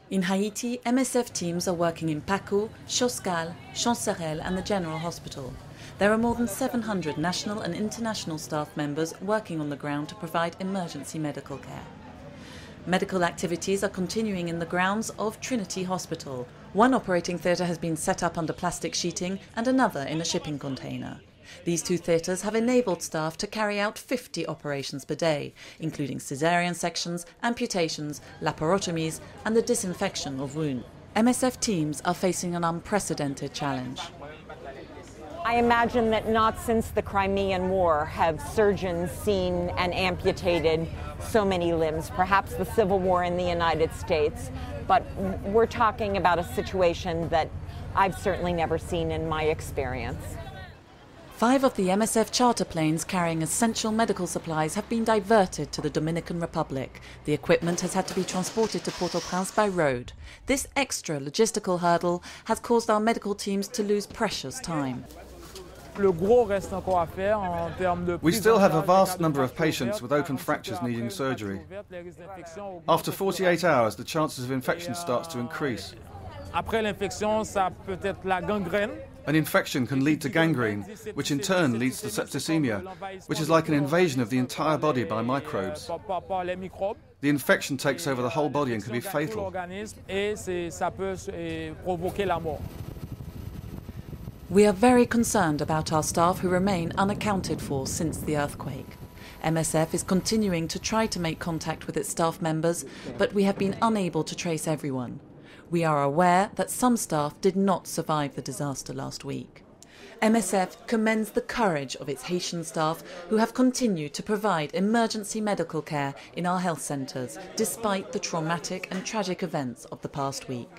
In Haiti, MSF teams are working in Paco, Choscal, Chancerelle and the General Hospital. There are more than 700 national and international staff members working on the ground to provide emergency medical care. Medical activities are continuing in the grounds of Trinity Hospital. One operating theatre has been set up under plastic sheeting and another in a shipping container. These two theatres have enabled staff to carry out 50 operations per day, including caesarean sections, amputations, laparotomies and the disinfection of wounds. MSF teams are facing an unprecedented challenge. I imagine that not since the Crimean War have surgeons seen and amputated so many limbs, perhaps the Civil War in the United States, but we're talking about a situation that I've certainly never seen in my experience. 5 of the MSF charter planes carrying essential medical supplies have been diverted to the Dominican Republic. The equipment has had to be transported to Port-au-Prince by road. This extra logistical hurdle has caused our medical teams to lose precious time. We still have a vast number of patients with open fractures needing surgery. After 48 hours, the chances of infection starts to increase. An infection can lead to gangrene, which in turn leads to septicemia, which is like an invasion of the entire body by microbes. The infection takes over the whole body and can be fatal. We are very concerned about our staff who remain unaccounted for since the earthquake. MSF is continuing to try to make contact with its staff members, but we have been unable to trace everyone. We are aware that some staff did not survive the disaster last week. MSF commends the courage of its Haitian staff who have continued to provide emergency medical care in our health centres despite the traumatic and tragic events of the past week.